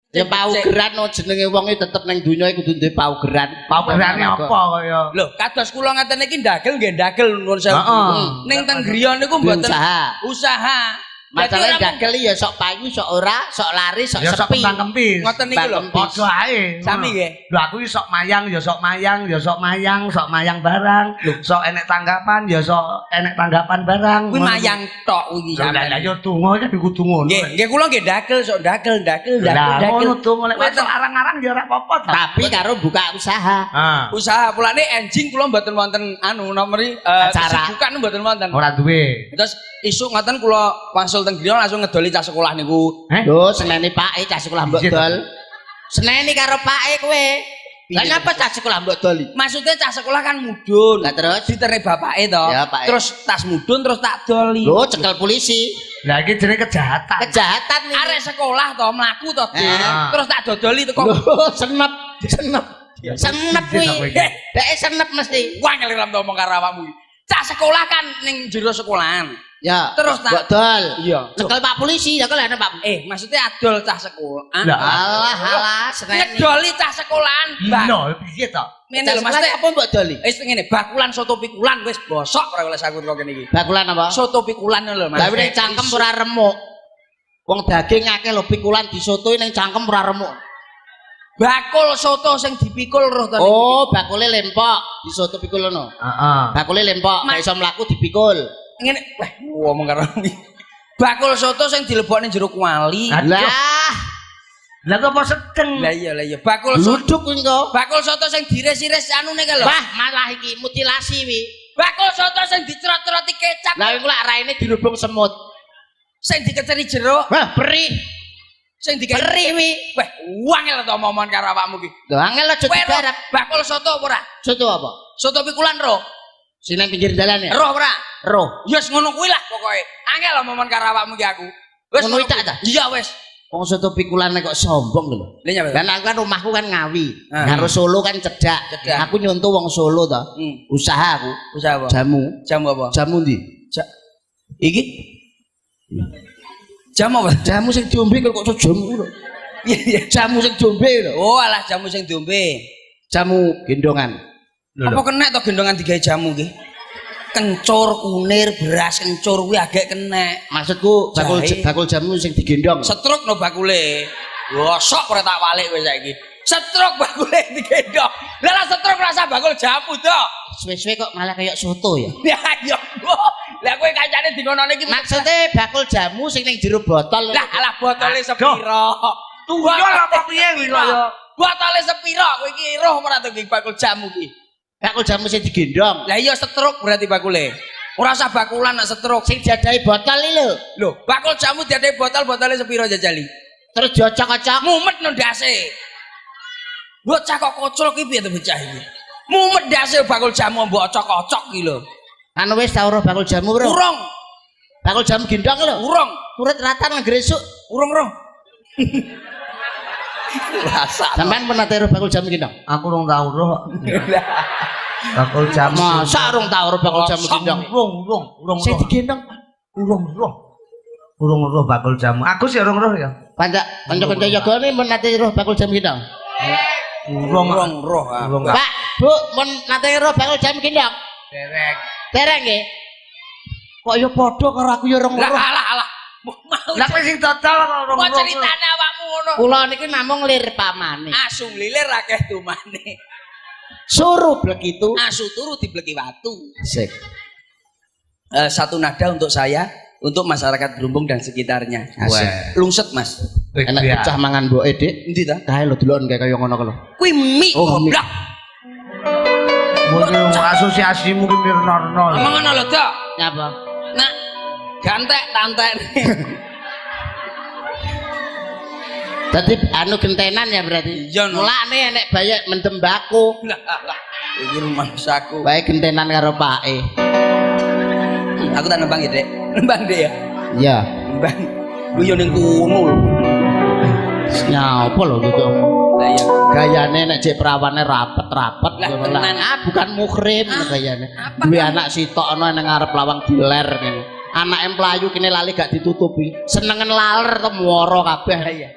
Ya paugeran no jenenge wong iki tetep ning donya iku kudu duwe paugeran. Paugerane apa kaya? Lho, kados kula ngaten iki ndagel nggih ndagel nuwun sewu. Ning teng griya niku mboten usaha. Masalah ndagel ya sok payu, sok ora, sok lari, sok sepi. Ngoten niki lho. Padha ae. Sami nggih. Lho aku iki sok mayang ya sok mayang, ya sok mayang, sok mayang barang. Sok enek tanggapan ya sok enek tanggapan barang. Kuwi mayang tok iki sampeyan. Lah ya donga iki kudu ngono. Nggih kula nggih ndagel sok ndagel. Lah ngono donga lek wis arang-arang ya ora apa-apa. Tapi karo buka usaha. Usaha pulane enjing kula mboten wonten anu nomeri kesibukan mboten wonten. Ora duwe. Terus isuk ngoten kula wangsul teng griya langsung ngedoli cah sekolah niku. Lho, seneni pake cah sekolah mbok dol. Seneni karo pake kowe. Lah ngapa cah sekolah mbok doli? Maksudnya cah sekolah kan mudhun. Lah terus diterne bapake to. Ya, Pak. Terus tas mudhun terus tak doli. Lho, cekel polisi. Lah iki jenenge kejahatan. Kejahatan iki. Arek sekolah to mlaku to, terus tak dodoli teko. Lho, senep. Senep kuwi. Dek senep mesti. Wah ngeliram to omong karo awakmu iki. Cah sekolah kan ning jero sekolahan. Ya, terus tak dol. Iya. Cekel Pak polisi, ya kok ana Pak. Maksudnya adol cah sekolah. Alah, seneni. Ngedoli cah sekolahan. Lho, piye to? Ngene lho Mas, apa mbok doli? Wis ngene, bakulan soto pikulan wis bosok ora oleh sakur kok kene iki. Bakulan apa? Soto pikulan lho Mas. Lah nek cangkem ora remuk. Wong daging akeh lho pikulan disotoi ning cangkem ora remuk. Bakul soto sing dipikul roh to. Oh, bakule lempok, disoto pikul ngono. Heeh. Bakule lempok, nek iso mlaku dipikul. Ngene, wah ngomong karo iki. Bakul soto sing dilebokne jero kuali. Lah kok apa sedeng? Lah iya. Bakul soto. Luduk kuwi engko. Bakul soto sing diris-iris anune ka lho. Wah, malah iki mutilasi wi. Bakul soto sing dicrot-croti kecap. Lah iku lak raine dirubung semut. Sing dikeceri jero. Wah, perih. Sing dikeri wi. Wah, wangel to momon karo awakmu iki. Lho angel aja digarap. Bakul soto apa ora? Soto apa? Soto pikulan roh. Sing nang pinggir dalan ya? Roh ora? Roh. Yes ngono kuwi lah pokoke. Angel momon karo awakmu iki aku. Wis ngono tak ta? Iya wis. Wong soto pikulan kok sombong lho. Lah nyapa? Kan aku kan rumahku kan Ngawi. Karo Solo kan cedak. Aku nyonto wong Solo to. Usaha aku. Usaha apa? Jamu. Jamu apa? Jamu ndi? Iki. Jamu apa? Jamu sing diombe kok jamu lho. Iya. Jamu sing diombe lho. Oh, alah jamu sing diombe. Jamu gendongan. Apa kena to gendongan digawe jamu ki? Kencur, kunir, beras kencur kuwi agek kena. Maksudku bakul jamu sing digendong. Setruk no bakule. Gosok ora tak walik wis saiki. Setruk bakule digendong. Lah setruk rasa bakul jamu to. Suwe-suwe kok malah kayak soto ya. Ya yo. Lah kowe kancane dingonone iki maksude bakul jamu sing ning jero botol. Lah alah botole sepiro? Tunggu apa piye kuwi kaya? Botole sepiro? Kowe iki roh ora to bakul jamu ki. Bakul jamu sing digendong. Lah iya setruk berarti bakule. Ora usah bakulan nak setruk. Sing diadahi botol iki lho. Lho, bakul jamu diadahi botol-botole sepiro jajali? Terus diocok-ocok mumet nang ndase. Bocah kok kocol ki piye to bocah iki? Mumet ndase bakul jamu mbok ocok-ocok ki lho. Anu wis tau roh bakul jamu, Bro? Urung. Bakul jamu gendong lho. Urung. Urut ratan nang gresuk. Urung roh. Rasa. Sampeyan pernah roh bakul jamu gendong? Aku urung tau roh. Bakul jamu. Masa urung tau roh bakul jamu gendong? Urung. Sing digendong Urung roh bakul jamu. Aku sih urung roh ya. Kanca-kanca yogane men nate roh bakul jamu gendong? Urung roh. Pak, Bu, men nate roh bakul jamu gendong? Dereng nggih. Kok ya padha karo aku ya urung roh. Alah. Lah sing total urung roh. Kok ceritane awakmu ngono? Kula niki namung lir pamane. Asu lilir akeh tumane. Suruh blek itu. Asu turu dibleki watu. Sik. Satu nada untuk saya, untuk masyarakat Brumbung dan sekitarnya. Asik. Lungset Mas. Enak pecah mangan mboke, Dik. Endi ta? Kae lho delok kaya ngono lho. Kuwi mie goblok. Mungkin asosiasimu ki mirnorno. Ngomong ngono lho, Dok. Nyapa? Nak gantek tantek. Dadi anu gentenan ya berarti. Iya, no. Mulane enek bayek mendem baku. Lah. Iki rumahsaku. Bae gentenan karo pake. Aku tak nembang ya, Dek. Nembang Dek ya. Iya. Nembang. Ku yo ning kono lho. Nyapa lho gitu. Lah iya. Gayane nek jek perawane rapet-rapet Lah, ngono tenan. bukan muhrim gayane. Duwe anak sitok ana ning ngarep lawang diler kene. Anake mlayu kene lali gak ditutupi. Senengen laler to muara kabeh. Iya.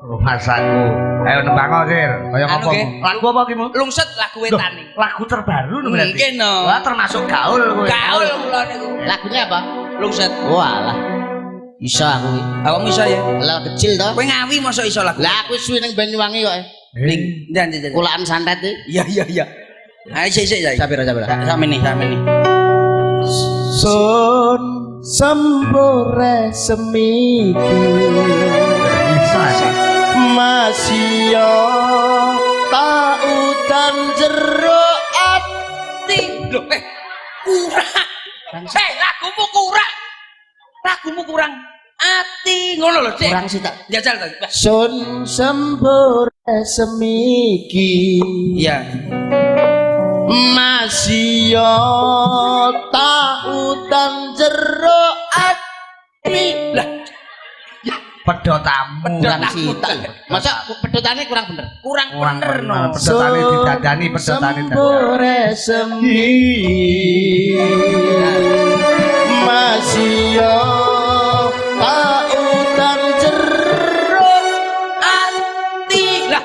Rumah saku. Ayo nembang Sir. Kaya Anu, ngopo? nggih. Lagu apa ki, Mu? Lungset lagu wetane. Lagu terbaru lho berarti. Mungkin no. Wah, termasuk gaul kowe. Gaul kula niku. Lagunya apa? Lungset. Walah. Iso aku iki. Awakmu iso ya? Lah kecil to. Kowe ngawi mosok iso lagu. Lah aku suwi ning Banyuwangi kok. Ning ndan. Kulaan santet iki. Iya. Ayo sik ya. Sabira. Samene. Sun sembore semiki Bisa sih. masio tautan jero ati. Loh, kurang. Lagumu kurang. Ati ngono lho, Dik. Kurang sih tak. Jajal to. Sun sembore semiki Iya. masio tautan jero ati. Lah Pedotamu. kurang sita. Masa pedotane kurang bener? Kurang bener no. Pedotane didadani, pedotane didadani. Sembore semi masio pautan jero ati. Lah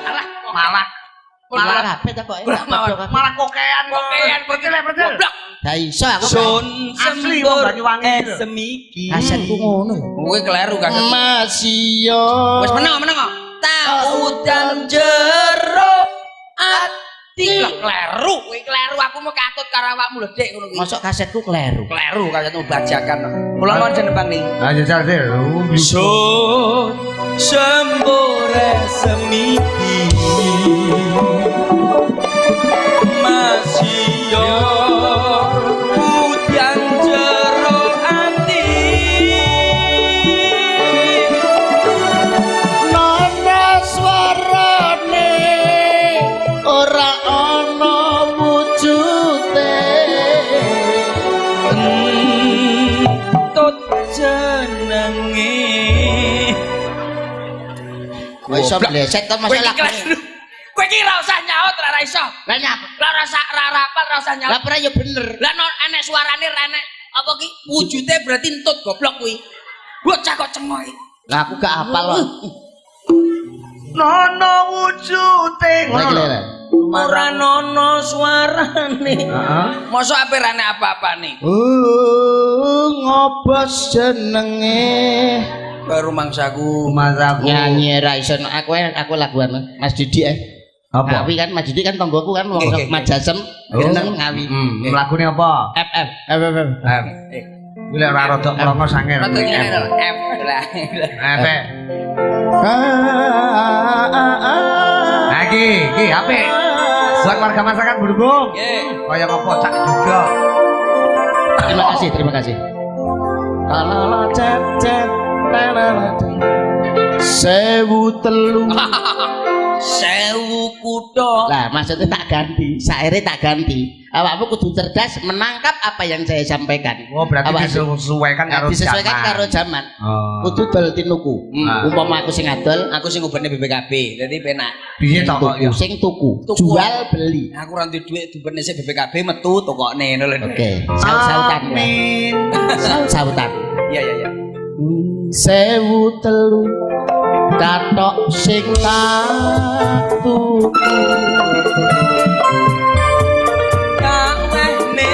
Malah kabeh ta kok. malah kokean. Percil. goblok. Lah iso aku. Sun Asli, sembur wong Banyuwangi lho. semiki. Kasetku ngono. Kowe kleru kaset. Masio. Wis meneng kok. Tautan jero ati. Lah kleru, kowe kleru aku mau katut karo awakmu lho, Dik, ngono kuwi. Masuk kasetku kleru. Kleru kasetmu bajakan. Kula nuwun jeneng ning. Ayo Sir. Sun sembore semiki masio udan jero ati Nana swarane ora ana wujute. entut jenenge Kowe iso bleset to kowe masalah. kowe iki ora usah nyaut ora iso Lah nyapa? ora usah ora apal ora usah nyaut Lah ora ya bener. lah enek suarane enek apa ki wujude berarti entut goblok kuwi bocah kok cengoy. Lah aku gak hafal kok. Nono wujute. Lha Ora nono suarane. Heeh. Mosok ape rene apa-apane? Ngobos jenenge Baru mangsaku. Masaku. nyanyi ra iso aku laguan Mas Didi Apa? Ngawi kan Mas Didi kan tonggoku kan wong Oke. Majasem geneng ngawi. Lagune apa? FF. Kuwi lek ora rada mlongo sange. Rada ngene lho, F lah. Apa? Nah, iki apik. Buat warga masyarakat berhubung. Nggih. Kaya ngopo cak juga. Terima kasih. Kalala cet sewu telu. Sewu kutha. Lah maksudnya tak ganti, saire tak ganti. Awakmu kudu cerdas menangkap apa yang saya sampaikan. Oh, berarti disesuaikan karo disesuaikan zaman. karo zaman. Oh. Kudu dol tinuku. Umpama aku sing adol, Aku sing nguberne BPKB, dadi penak. Piye to kok ya? sing tuku, Tuku. jual beli. Aku ora duwe dhuwit duberne sik BPKB metu tokone ngono lho. Oke, saut-sautan. Amin. Saut-sautan. Iya. Sewu telu katok sing katuku. Kawehne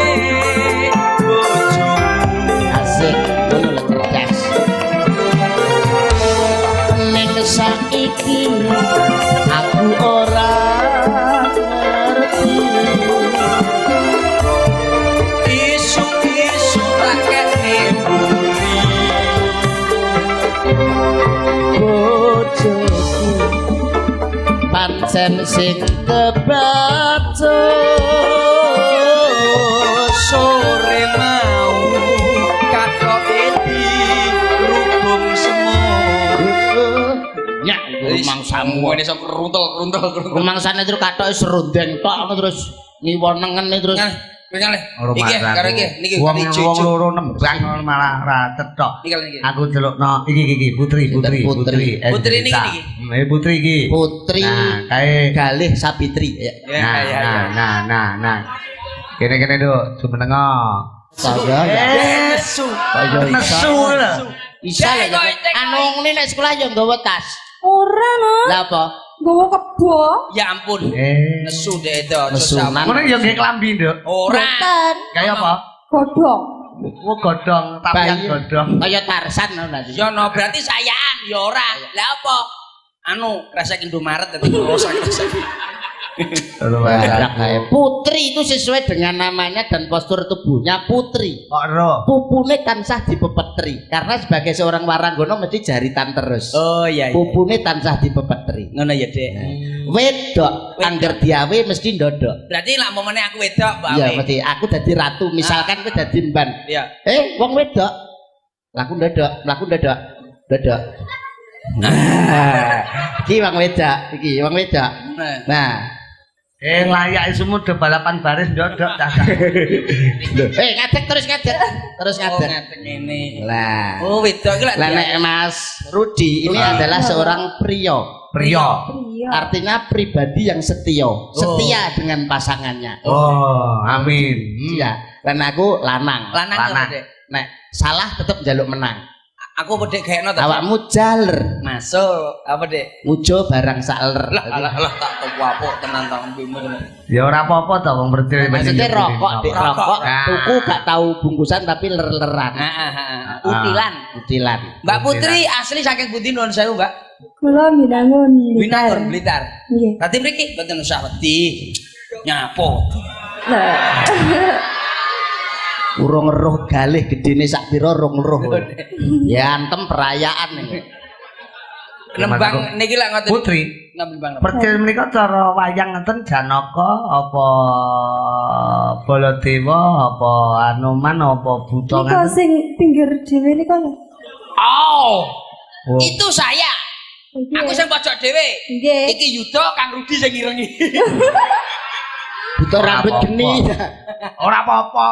bojomu. Asik, ngono lho cerdas. Ning saiki aku ora ngerti. Isu-isu rakene buri. Bojoku pancen sing kebaca Sore mau katoke di rubung semut. nyak rumangsamu Ini sok runtul. rumangsane terus katoke serundeng tok terus ngiwonengen terus Nyale. Rumah Iki saku. karo iki niki Wong ijo-ijo. wong loro nembang malah ra cetok. Iki. Aku delokno iki Putri. Putri niki. Putri iki. Putri Nah, kae Galih Sabitri ya. Nah. Kene Duk, jumenengo. Saya ya. Nesu. Kaya Nesu lho. Isa lho. Anu ngene nek sekolah ya nggawa tas. Ora no. Lah apa? Nggawa kebo. Ya ampun. Nesu deh itu. Nesunan. Ngono ya nggih klambi, Nduk. Ora. Boten. Kayak apa? Godhong. Oh, godhong, tapian Bayi. godhong. Kaya Tarsan ngono tadi. Ya no berarti sayaan ya ora. Lah apa? Anu kresek Indomaret tadi kresek. Badak kayak putri itu sesuai dengan namanya dan postur tubuhnya putri. Kok ero? Pupune tansah dipepetri karena sebagai seorang waranggono mesti jaritan terus. Oh iya. Pupune tansah dipepetri. Ngono ya, Dek. Wedok angger diawe mesti ndodok. Berarti lak momene aku wedok, Mbak. Iya, mesti aku dadi ratu, misalkan kowe dadi mban. Iya. Wong wedok. Laku ndodok. Ndodok. Iki wong wedok. Nah, Layak semua udah balapan baris ndodok dah. ngadeg terus ngadeg. Oh, ngaten ngene. Lah. Oh, wedok iki lak. Lah nek Mas Rudi ini adalah seorang pria. Pria. Iya. Artinya pribadi yang setia dengan pasangannya. Oh, amin. Iya. Dan aku lanang. Lanang ya, Lanang. Dek. Nek salah tetap jaluk menang. Aku pedek gaekno ta. Awakmu jaler. Masuk apa, Dek? Mujo barang saler. Lah tak tuwapuk tenan ta mbemu. Ya ora apa-apa to wong bercil. Maksudnya rokok, Dik, rokok. Nah. Tuku gak tahu bungkusan tapi ler-leran. Utilan. Utilan. Mbak Putri asli saking pundi nuwun sewu, Mbak? Kula Binangun. Binangun Blitar. Nggih. Dadi mriki mboten usah wedi. Nyapo. Lah. Urung eruh galih gedene sak pira rong eruh. Ya antem perayaan iki. Nembang niki lak ngoten. Putri. Nembang. Percil menika cara wayang ngeten Janaka apa Baladewa apa Anoman apa Buta Nika ngeten. sing pinggir dhewe nika. Oh. Oh. Itu saya. Iki. Aku sing pojok dhewe. Nggih. Iki Yuda Kang Rudi sing ngirengi. Buta rambut geni. Ora apa-apa.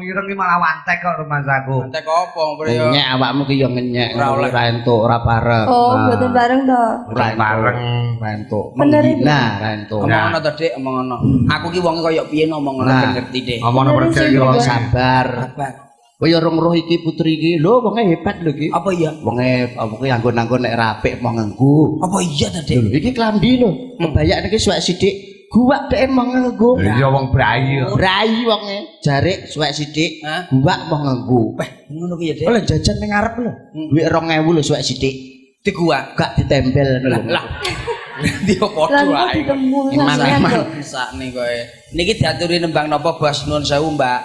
Irengi malah wantek kok rumah saku. Entek apa mrene Nyek awakmu ki yo ngenyek Ora oleh. ora entuk ora pareng. Oh, mboten bareng to. Ora bareng. ora entuk. Bener iki. Menghina ora entuk. Omong ngono to, Dik, omong ngono. Aku ki wonge koyo piye ngomong ngono Nah. ben ngerti, Dik. Ngomongno percil ki wong Sabar. Sabar. Kaya rong roh iki putri iki lho wonge hebat lho iki. Apa iya? Wonge apa ki anggon-anggon nek rapik mau nganggo. Apa iya to, Dik? Lho iki klambi lho. Kebayak niki suwek sithik. Guwak dhek mau nganggo. Ya wong brayu. Rai wonge jarik suwek sithik. Hah? Guwak mau nganggo. Ngono ki ya, Dik. Oleh jajan ning ngarep lho. Duit 2000 lho suwek sithik. Di gua. Gak ditempel lho. Lah. Dia padha Lan kok wae. ditemu Iman, sampean iman. kok. Sakne kowe. Niki diaturi nembang napa Bos nuwun sewu, Mbak.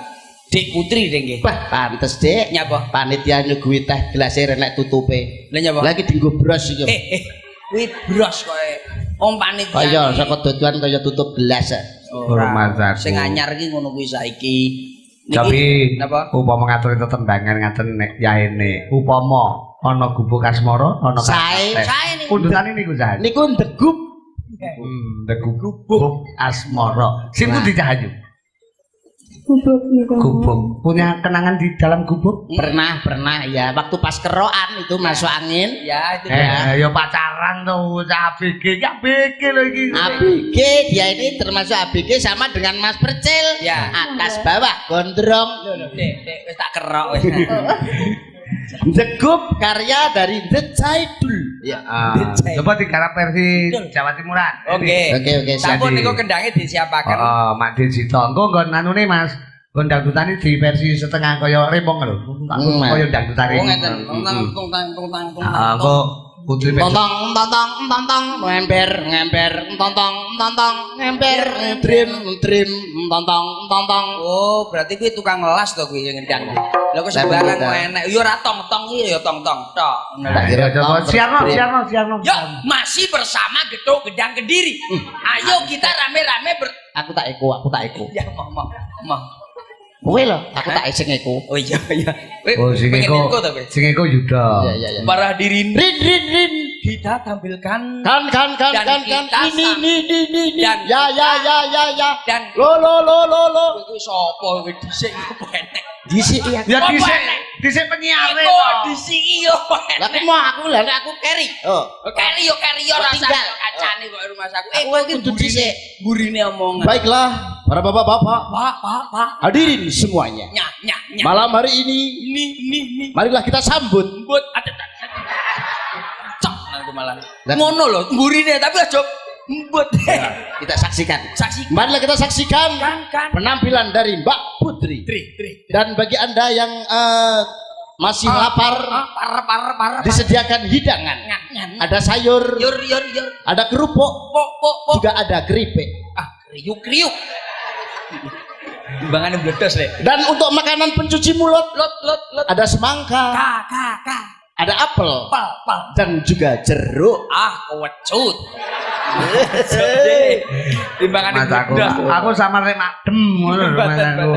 Dik Putri Dik nggih. Wah, pantes Dik. Nyapa? Panitia nyuguhi teh gelas renek tutupe. Lah nyapa? Lagi dienggo bros iki. Kuwi bros kowe. Om panitia. Kaya saka dodoan kaya tutup gelas. Rumah saku. Sing anyar ki ngono kuwi saiki. Tapi napa? upama ngatur tetembangan ngaten nek yaene upama ana gubuk asmara ana Sae. Sae niku. Pundutane niku Cah. Niku ndegup. Gubuk asmara. Sing pundi Cahayu? Gubuk niku. Gubuk. Punya kenangan di dalam gubuk? Pernah ya waktu pas keroan itu masuk angin. Ya itu dia. Ya pacaran tuh ABG, ya ABG lho iki. ABG dia ini termasuk ABG sama dengan Mas Percil. Ya. Atas bawah gondrong. Dek wis tak kerok wis. Degup karya dari The Jaidul. Ya. Coba digarap versi Jawa Timuran. Oke. Oke Sampun Jadi- niku kendhange disiapaken. Oh, Mak Desito. Engko nggon anune Mas. Nggon dangdutane di versi setengah kaya rembong lho. Mas. Kaya dangdutane. Oh ngeten. Tong-tang. Engko putri Tontong tontong tontong ngember tontong ngember trim tontong. Oh, berarti kuwi tukang ngelas to kuwi ngendang. Lha kok sembarang enek. Ya ora tong-tong iki ya tong-tong tok. Ya coba siarno. Yo, masih bersama Gedung Gedang Kediri. Ayo kita rame-rame Aku tak eko. Ya, mama. Kowe lho, aku tak sing eko. Oh iya. Oh, sing Pengen eko. to kowe. Sing eko Yuda. Iya. Para hadirin Rin. kita tampilkan Kan. Dan kita Ini. Dan Ya. dan Lo. kuwi sapa kuwi dhisik apa enek. Dhisik ya. Ya Apa dhisik penyiare Iku to. dhisik yo Lah aku mau aku carry. Oh. Kali yo rasane Tinggal. kacane kok rumah saku. Kowe kudu dhisik. Burine omongan. Baiklah, para bapak-bapak, Pak. hadirin semuanya. Nya. Malam hari ini, Nih. marilah kita sambut Buat ada. Cok. malah. Lah- Ngono lho, mburine tapi aja mbut. Kita saksikan. Saksi Marilah kita saksikan kan. penampilan dari Mbak Putri. Dan bagi Anda yang masih lapar, Parah. disediakan hidangan. Ada sayur, Yur. ada kerupuk, Pok. juga ada keripik. Ah, kriuk. Timbangane bledos le. Dan untuk makanan pencuci mulut Lot. ada semangka, Ka. ada apel, Pal. dan juga jeruk. Ah, kewecut. Timbangane Mas aku, bledos. aku sama rek madem ngono lho, Mas aku.